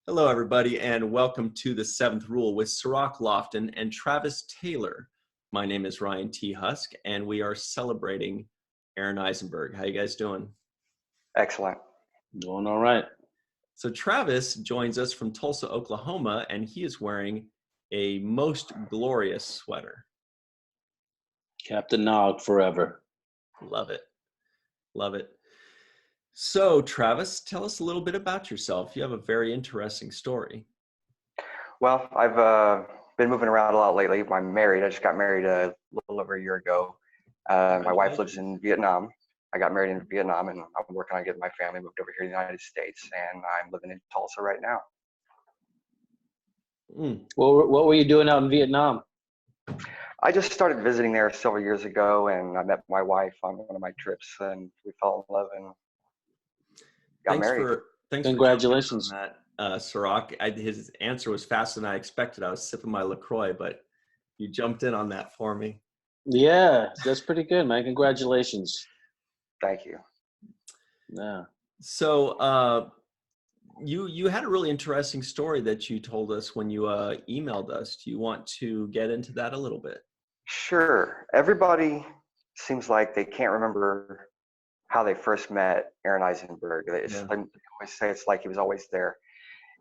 Hello, everybody, and welcome to The Seventh Rule with Sirach Lofton and Travis Taylor. My name is Ryan T. Husk, and we are celebrating Aron Eisenberg. How you guys doing? Excellent. Doing all right. So Travis joins us from Tulsa, Oklahoma, and he is wearing a most glorious sweater. Captain Nog Forever. Love it. Love it. So, Travis, tell us a little bit about yourself. You have a very interesting story. Well, I've been moving around a lot lately. I'm married. I just got married a little over a year ago. My wife lives in Vietnam. I got married in Vietnam, and I'm working on getting my family moved over here to the United States, and I'm living in Tulsa right now. What were you doing out in Vietnam? I just started visiting there several years ago, and I met my wife on one of my trips, and we fell in love and got married. Thanks Congratulations. for that, Sirach. His answer was faster than I expected. I was sipping my LaCroix, but you jumped in on that for me. Yeah, that's pretty good, man. Congratulations. Thank you. Yeah. So you had a really interesting story that you told us when you emailed us. Do you want to get into that a little bit? Sure. Everybody seems like they can't remember how they first met Aron Eisenberg. They always say it's like he was always there.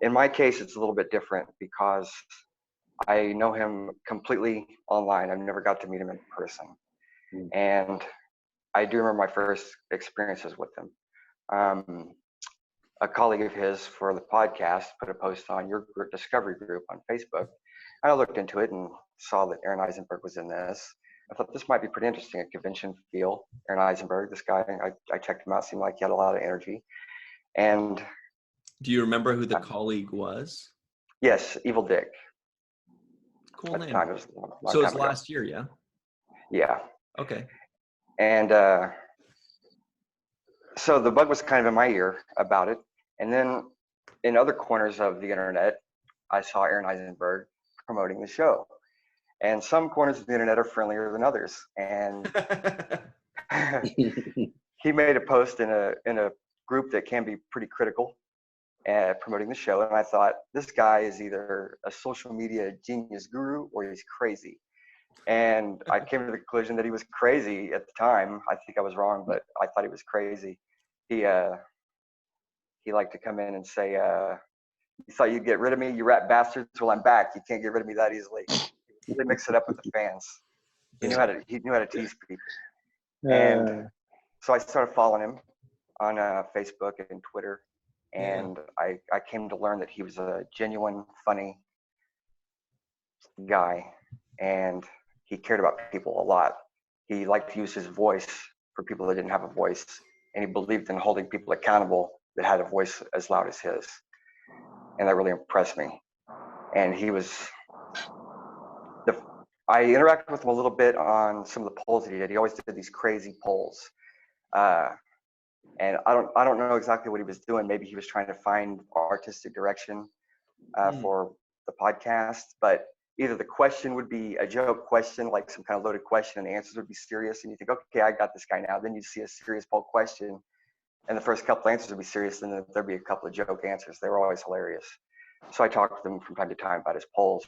In my case, it's a little bit different because I know him completely online. I've never got to meet him in person. And I do remember my first experiences with him. A colleague of his for the podcast put a post on your discovery group on Facebook. I looked into it and saw that Aron Eisenberg was in this. I thought this might be pretty interesting, a convention feel. Aron Eisenberg, this guy, I checked him out, seemed like he had a lot of energy. And do you remember who the colleague was? Yes, Evil Dick. Cool name. So it was last year, yeah? Yeah. Okay. And so the bug was kind of in my ear about it. And then in other corners of the internet, I saw Aron Eisenberg promoting the show. And some corners of the internet are friendlier than others. And he made a post in a group that can be pretty critical at promoting the show. And I thought, this guy is either a social media genius guru or he's crazy. And I came to the conclusion that he was crazy at the time. I think I was wrong, but I thought he was crazy. He liked to come in and say, you thought you'd get rid of me, you rat bastards? Well, I'm back. You can't get rid of me that easily. He really mixed it up with the fans. He knew how to tease people. And so I started following him on Facebook and Twitter. And I came to learn that he was a genuine, funny guy. And he cared about people a lot. He liked to use his voice for people that didn't have a voice. And he believed in holding people accountable that had a voice as loud as his. And that really impressed me. And he was, I interacted with him a little bit on some of the polls that he did. He always did these crazy polls. And I don't know exactly what he was doing. Maybe he was trying to find artistic direction for the podcast, but either the question would be a joke question, like some kind of loaded question, and the answers would be serious. And you think, okay, I got this guy now. Then you see a serious poll question, and the first couple answers would be serious, and then there'd be a couple of joke answers. They were always hilarious. So I talked to him from time to time about his polls.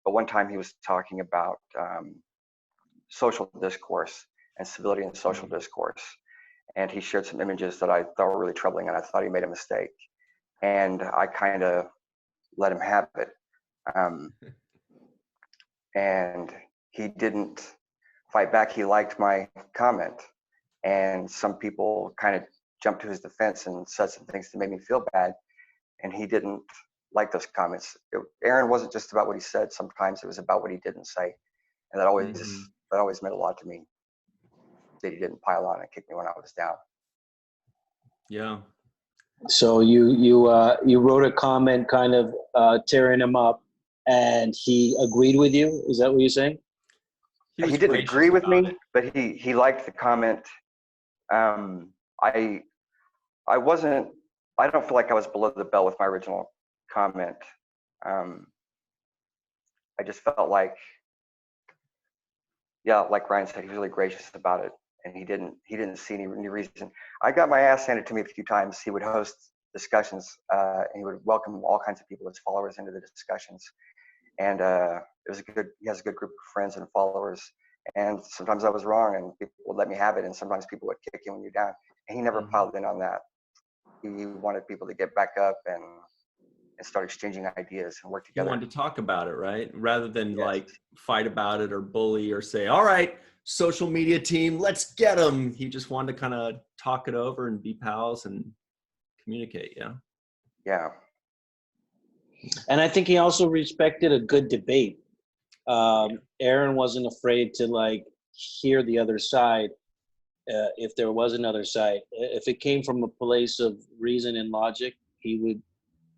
But one time he was talking about social discourse and civility in social discourse. And he shared some images that I thought were really troubling, and I thought he made a mistake. And I kind of let him have it. And he didn't fight back. He liked my comment. And some people kind of jumped to his defense and said some things that made me feel bad. And he didn't like those comments. Aron wasn't just about what he said. Sometimes it was about what he didn't say. And that always meant a lot to me, that he didn't pile on and kick me when I was down. Yeah. So you wrote a comment kind of tearing him up, and he agreed with you? Is that what you're saying? He didn't agree with me, but he liked the comment. I don't feel like I was below the belt with my original comment. I just felt like, like Ryan said, he was really gracious about it, and he didn't see any reason. I got my ass handed to me a few times. He would host discussions, and he would welcome all kinds of people as followers into the discussions. And he has a good group of friends and followers. And sometimes I was wrong, and people would let me have it, and sometimes people would kick you when you're down. And he never piled in on that. He wanted people to get back up and start exchanging ideas and work together. You wanted to talk about it, right? Rather than Yes. like fight about it or bully or say, all right, social media team, let's get them. He just wanted to kind of talk it over and be pals and communicate. Yeah. Yeah. And I think he also respected a good debate. Aron wasn't afraid to like hear the other side. If there was another side, if it came from a place of reason and logic, he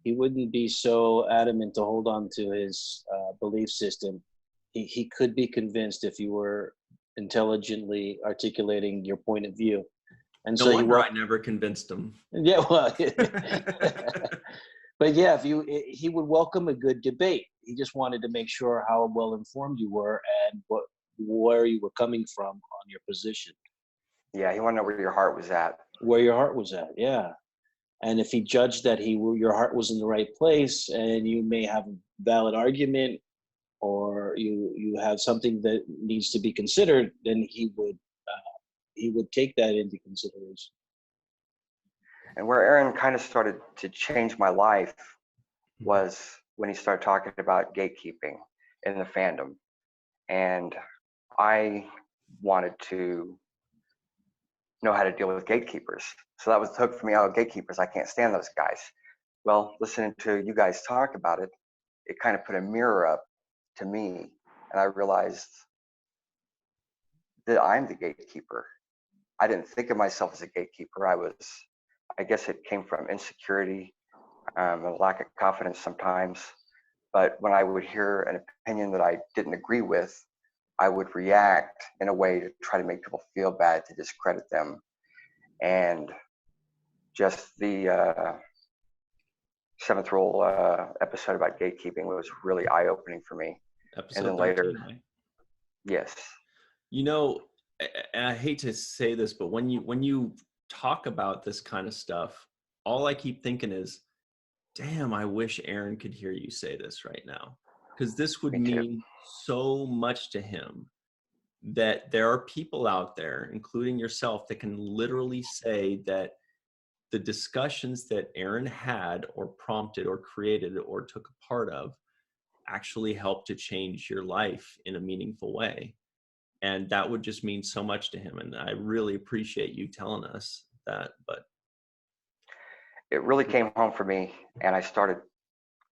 wouldn't be so adamant to hold on to his belief system. He could be convinced if you were intelligently articulating your point of view. And No wonder I never convinced him. Yeah, well, but yeah, he would welcome a good debate. He just wanted to make sure how well informed you were and where you were coming from on your position. Yeah, he wanted to know where your heart was at. Where your heart was at, yeah. And if he judged that your heart was in the right place, and you may have a valid argument, or you have something that needs to be considered, then he would take that into consideration. And where Aron kind of started to change my life was when he started talking about gatekeeping in the fandom. And I wanted to know how to deal with gatekeepers. So that was the hook for me. Oh, gatekeepers, I can't stand those guys. Well, listening to you guys talk about it, it kind of put a mirror up to me. And I realized that I'm the gatekeeper. I didn't think of myself as a gatekeeper. I guess it came from insecurity, a lack of confidence sometimes. But when I would hear an opinion that I didn't agree with, I would react in a way to try to make people feel bad, to discredit them. And just the seventh rule episode about gatekeeping was really eye-opening for me. Episode and then 13, later, right? Yes. You know, and I hate to say this, but when you talk about this kind of stuff, all I keep thinking is, damn, I wish Aron could hear you say this right now. Because this would mean so much to him, that there are people out there, including yourself, that can literally say that the discussions that Aron had or prompted or created or took a part of actually helped to change your life in a meaningful way. And that would just mean so much to him. And I really appreciate you telling us that. But it really came home for me, and I started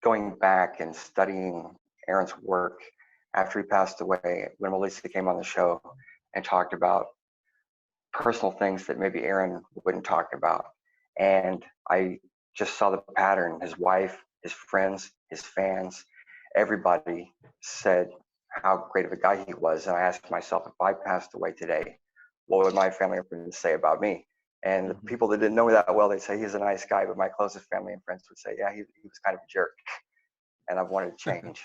going back and studying Aron's work after he passed away, when Melissa came on the show and talked about personal things that maybe Aron wouldn't talk about. And I just saw the pattern. His wife, his friends, his fans, everybody said how great of a guy he was. And I asked myself, if I passed away today, what would my family and friends say about me? And the people that didn't know me that well, they'd say he's a nice guy, but my closest family and friends would say, yeah, he was kind of a jerk. And I've wanted to change.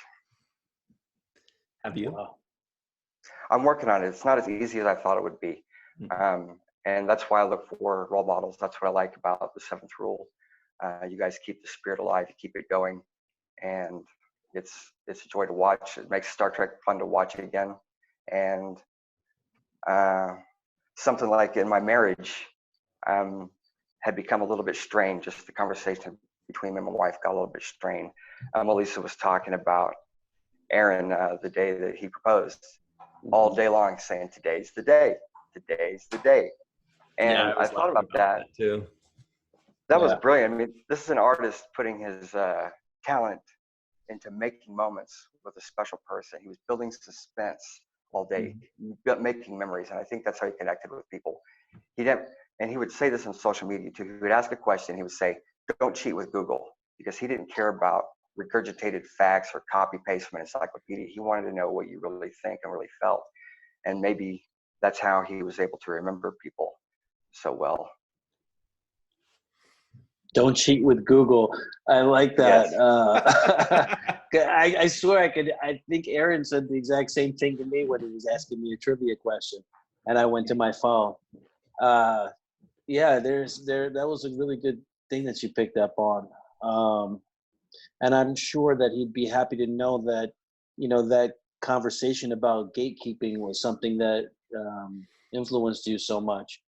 have you? Wow. I'm working on it. It's not as easy as I thought it would be. And that's why I look for role models. That's what I like about the seventh rule. You guys keep the spirit alive, you keep it going. And it's a joy to watch. It makes Star Trek fun to watch again. And something like in my marriage had become a little bit strained. Just the conversation between me and my wife got a little bit strained. Melissa was talking about Aron the day that he proposed, all day long, saying, today's the day, today's the day. And Yeah, I thought about that too. That was brilliant. I mean, this is an artist putting his talent into making moments with a special person. He was building suspense all day, making memories. And I think that's how he connected with people. And he would say this on social media too. He would ask a question. He would say, don't cheat with Google, because he didn't care about regurgitated facts or copy paste from an encyclopedia. He wanted to know what you really think and really felt. And maybe that's how he was able to remember people so well. Don't cheat with Google. I like that. Yes. I swear I think Aron said the exact same thing to me when he was asking me a trivia question, and I went to my phone. That was a really good thing that you picked up on. And I'm sure that he'd be happy to know that, that conversation about gatekeeping was something that influenced you so much.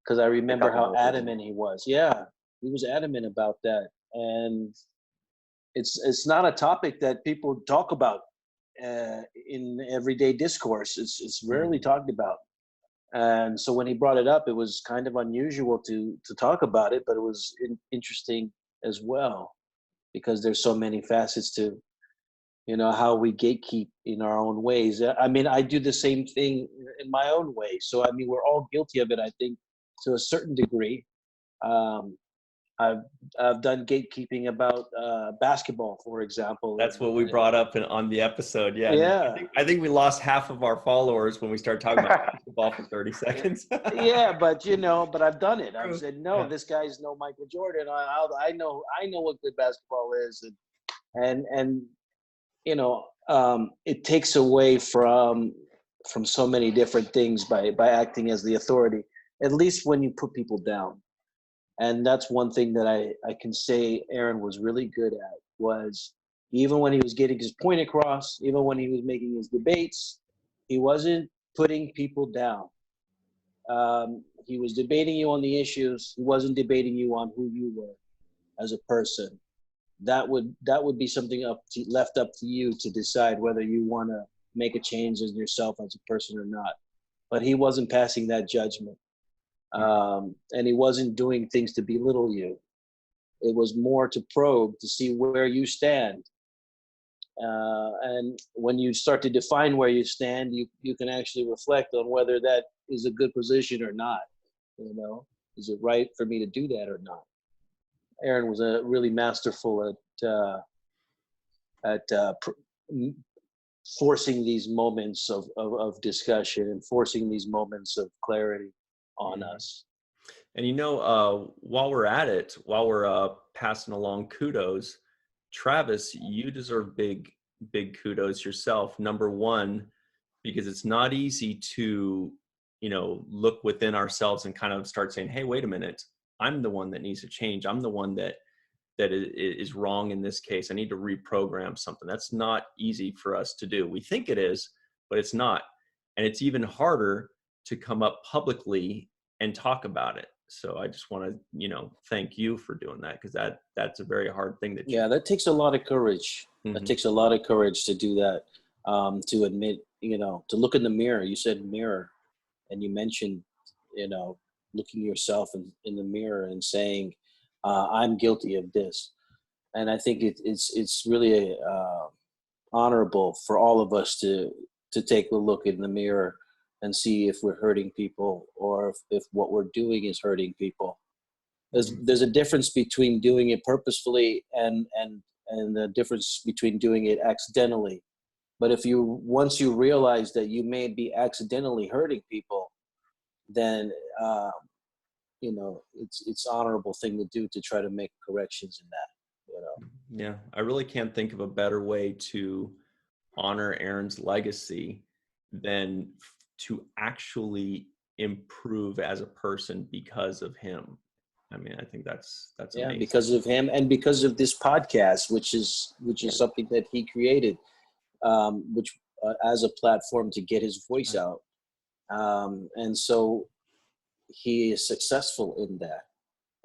Because I remember how adamant he was. Yeah, he was adamant about that. And it's not a topic that people talk about in everyday discourse. It's rarely talked about. And so when he brought it up, it was kind of unusual to talk about it, but it was interesting as well, because there's so many facets to, how we gatekeep in our own ways. I mean, I do the same thing in my own way. So, I mean, we're all guilty of it, I think, to a certain degree. I've done gatekeeping about basketball, for example. That's what we brought up on the episode. Yeah. Yeah. I think we lost half of our followers when we started talking about basketball for 30 seconds. Yeah, but but I've done it. I've said, no, this guy's no Michael Jordan. I know what good basketball is, and it takes away from so many different things by acting as the authority. At least when you put people down. And that's one thing that I can say Aron was really good at, was even when he was getting his point across, even when he was making his debates, he wasn't putting people down. He was debating you on the issues. He wasn't debating you on who you were as a person. That would be something left up to you to decide whether you want to make a change in yourself as a person or not. But he wasn't passing that judgment. And he wasn't doing things to belittle you. It was more to probe to see where you stand. And when you start to define where you stand, you can actually reflect on whether that is a good position or not. Is it right for me to do that or not? Aron was really masterful at forcing these moments of discussion and forcing these moments of clarity on us. And while we're at it, while we're passing along kudos, Travis, you deserve big kudos yourself. Number one, because it's not easy to look within ourselves and kind of start saying, hey, wait a minute, I'm the one that needs to change. I'm the one that is wrong in this case. I need to reprogram something. That's not easy for us to do. We think it is, but it's not. And it's even harder to come up publicly and talk about it. So I just want to, thank you for doing that, because that's a very hard thing that takes a lot of courage. Mm-hmm. That takes a lot of courage to do that, to admit, to look in the mirror. You said mirror, and you mentioned, looking yourself in the mirror and saying, I'm guilty of this. And I think it's really honorable for all of us to take a look in the mirror and see if we're hurting people, or if what we're doing is hurting people. There's a difference between doing it purposefully and the difference between doing it accidentally. But once you realize that you may be accidentally hurting people, then it's honorable thing to do to try to make corrections in that. Yeah, I really can't think of a better way to honor Aron's legacy than to actually improve as a person because of him. I mean, I think that's amazing. Because of him, and because of this podcast, which is something that he created, which as a platform to get his voice out, and so he is successful in that.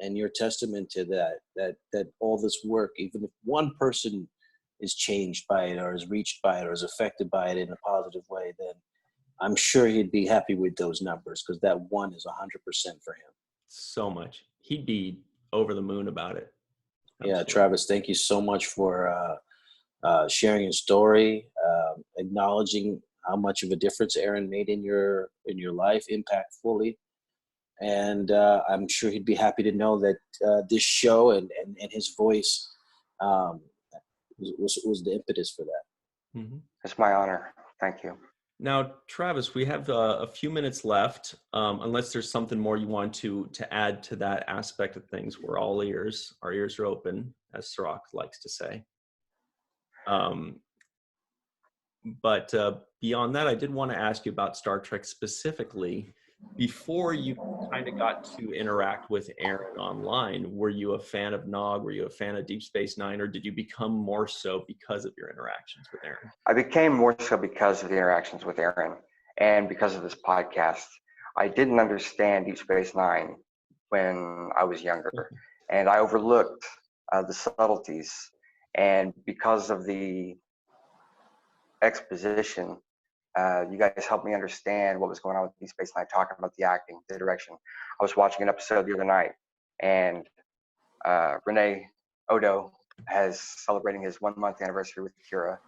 And you're testament to that all this work, even if one person is changed by it, or is reached by it, or is affected by it in a positive way, then I'm sure he'd be happy with those numbers, because that one is 100% for him. So much. He'd be over the moon about it. Absolutely. Yeah, Travis, thank you so much for sharing your story, acknowledging how much of a difference Aron made in your life, impactfully. And I'm sure he'd be happy to know that this show and his voice was the impetus for that. Mm-hmm. It's my honor. Thank you. Now, Travis, we have a few minutes left, unless there's something more you want to add to that aspect of things. We're all ears. Our ears are open, as Sirach likes to say. But beyond that, I did want to ask you about Star Trek specifically, before you kind of got to interact with Aron online, were you a fan of Nog? Were you a fan of Deep Space Nine, or did you become more so because of your interactions with Aron? I became more so because of the interactions with Aron and because of this podcast. I didn't understand Deep Space Nine when I was younger, and I overlooked the subtleties. And because of the exposition, you guys helped me understand what was going on with Deep Space Nine, talking about the acting, the direction. I was watching an episode the other night, and Renee Odo has celebrating his 1 month anniversary with Kira,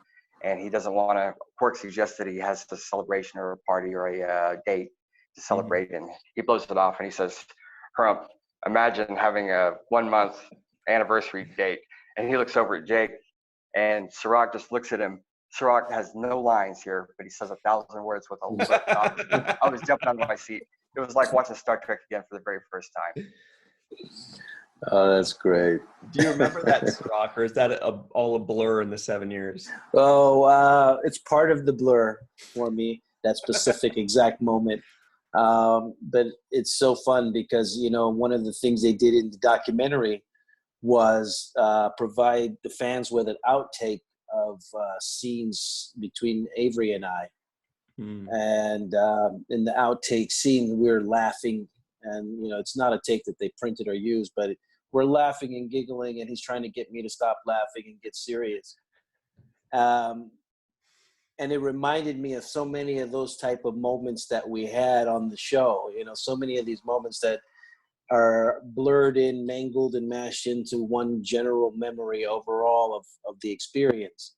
and he doesn't want to. Quark suggests that he has a celebration or a party or a date to celebrate, and he blows it off and he says, "Crump, imagine having a 1 month anniversary date." And he looks over at Jake, and Sirach just looks at him. Sirach has no lines here, but he says 1,000 words with a lip. I was jumping out of my seat. It was like watching Star Trek again for the very first time. Oh, that's great. Do you remember that, Sirach, or is that all a blur in the 7 years? Oh, it's part of the blur for me, that specific exact moment. But it's so fun because, you know, one of the things they did in the documentary was provide the fans with an outtake of scenes between Avery and I. And in the outtake scene, we're laughing. And, you know, it's not a take that they printed or used, but we're laughing and giggling, and he's trying to get me to stop laughing and get serious. And it reminded me of so many of those type of moments that we had on the show. You know, so many of these moments that are blurred in, mangled, and mashed into one general memory overall of the experience.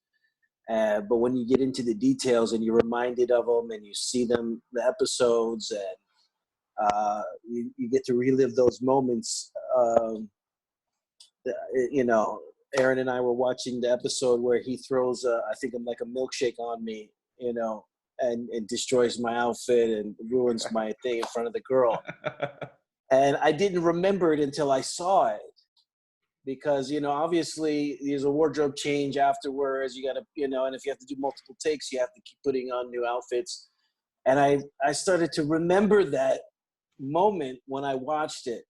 But when you get into the details and you're reminded of them and you see them, the episodes, and you get to relive those moments. You know, Aron and I were watching the episode where he throws, I think, like a milkshake on me, you know, and destroys my outfit and ruins my thing in front of the girl. And I didn't remember it until I saw it. Because, you know, obviously there's a wardrobe change afterwards. You got to, you know, and if you have to do multiple takes, you have to keep putting on new outfits. And I started to remember that moment when I watched it.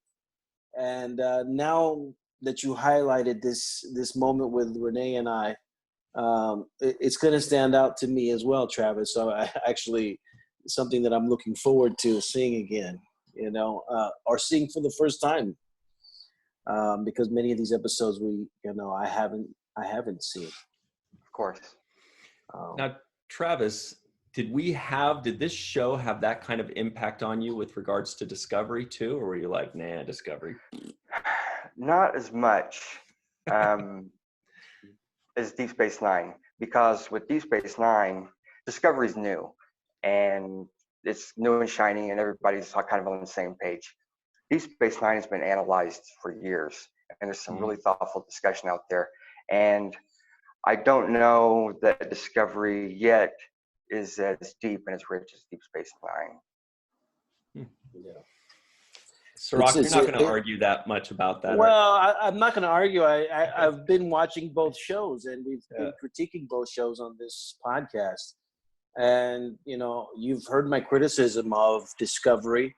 And now that you highlighted this moment with Renee and I, it's going to stand out to me as well, Travis. So I actually, something that I'm looking forward to seeing again, you know, or seeing for the first time. Because many of these episodes I haven't seen. Of course. Now, Travis, did this show have that kind of impact on you with regards to Discovery too, or were you like, nah, Discovery? Not as much as Deep Space Nine, because with Deep Space Nine, Discovery's new, and it's new and shiny, and everybody's kind of on the same page. Deep Space Nine has been analyzed for years, and there's some really thoughtful discussion out there. And I don't know that Discovery yet is as deep and as rich as Deep Space Nine. Yeah. Sirach, you're not going to argue that much about that. Well, I'm not going to argue. I've been watching both shows, and we've been critiquing both shows on this podcast. And, you know, you've heard my criticism of Discovery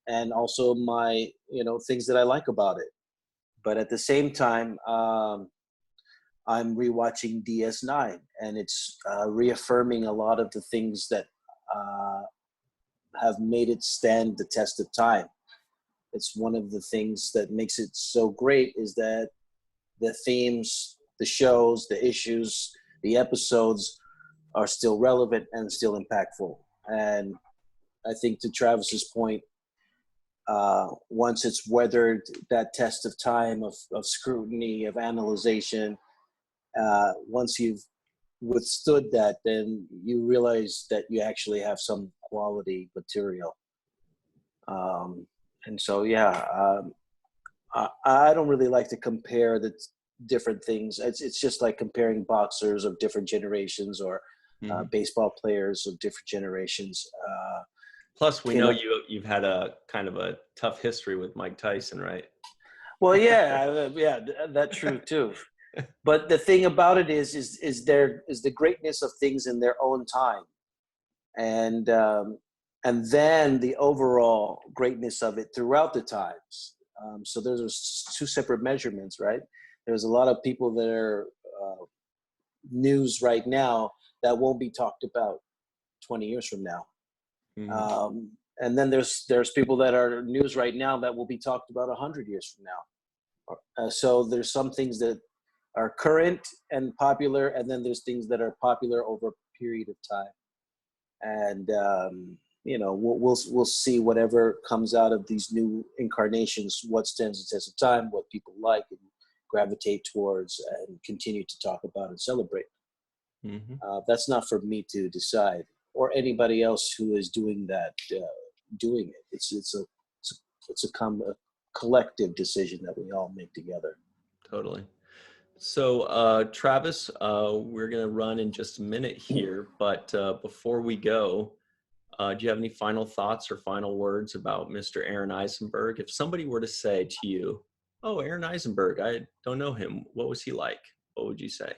and also my, you know, things that I like about it. But at the same time, I'm rewatching DS9, and it's reaffirming a lot of the things that have made it stand the test of time. It's one of the things that makes it so great is that the themes, the shows, the issues, the episodes are still relevant and still impactful. And I think to Travis's point, once it's weathered that test of time, of scrutiny, of analyzation, once you've withstood that, then you realize that you actually have some quality material. And so, I don't really like to compare the different things. It's just like comparing boxers of different generations or baseball players of different generations. Plus, we know you've had a kind of a tough history with Mike Tyson, right? Well, that's true too. But the thing about it is the greatness of things in their own time, and and then the overall greatness of it throughout the times. So there's two separate measurements, right? There's a lot of people that are news right now that won't be talked about 20 years from now. Mm-hmm. And then there's people that are news right now that will be talked about 100 years from now. So there's some things that are current and popular, and then there's things that are popular over a period of time. And we'll see whatever comes out of these new incarnations, what stands the test of time, what people like and gravitate towards and continue to talk about and celebrate. Mm-hmm. That's not for me to decide, or anybody else who is doing that, doing it. It's a collective decision that we all make together. Totally. So, Travis, we're going to run in just a minute here, but before we go, do you have any final thoughts or final words about Mr. Aron Eisenberg? If somebody were to say to you, "Oh, Aron Eisenberg, I don't know him. What was he like?" What would you say?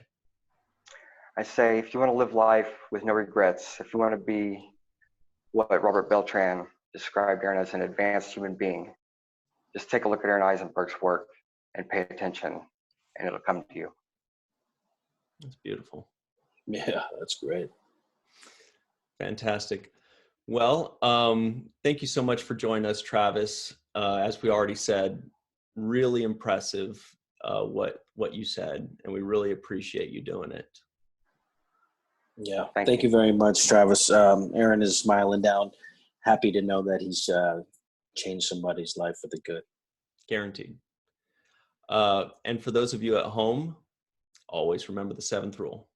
I say, if you want to live life with no regrets, if you want to be what Robert Beltran described Aron as, an advanced human being, just take a look at Aron Eisenberg's work and pay attention, and it'll come to you. That's beautiful. Yeah, that's great. Fantastic. Well, thank you so much for joining us, Travis. As we already said, really impressive what you said, and we really appreciate you doing it. Yeah, thank you very much, Travis. Aron is smiling down, happy to know that he's changed somebody's life for the good. Guaranteed. And for those of you at home, always remember the 7th rule.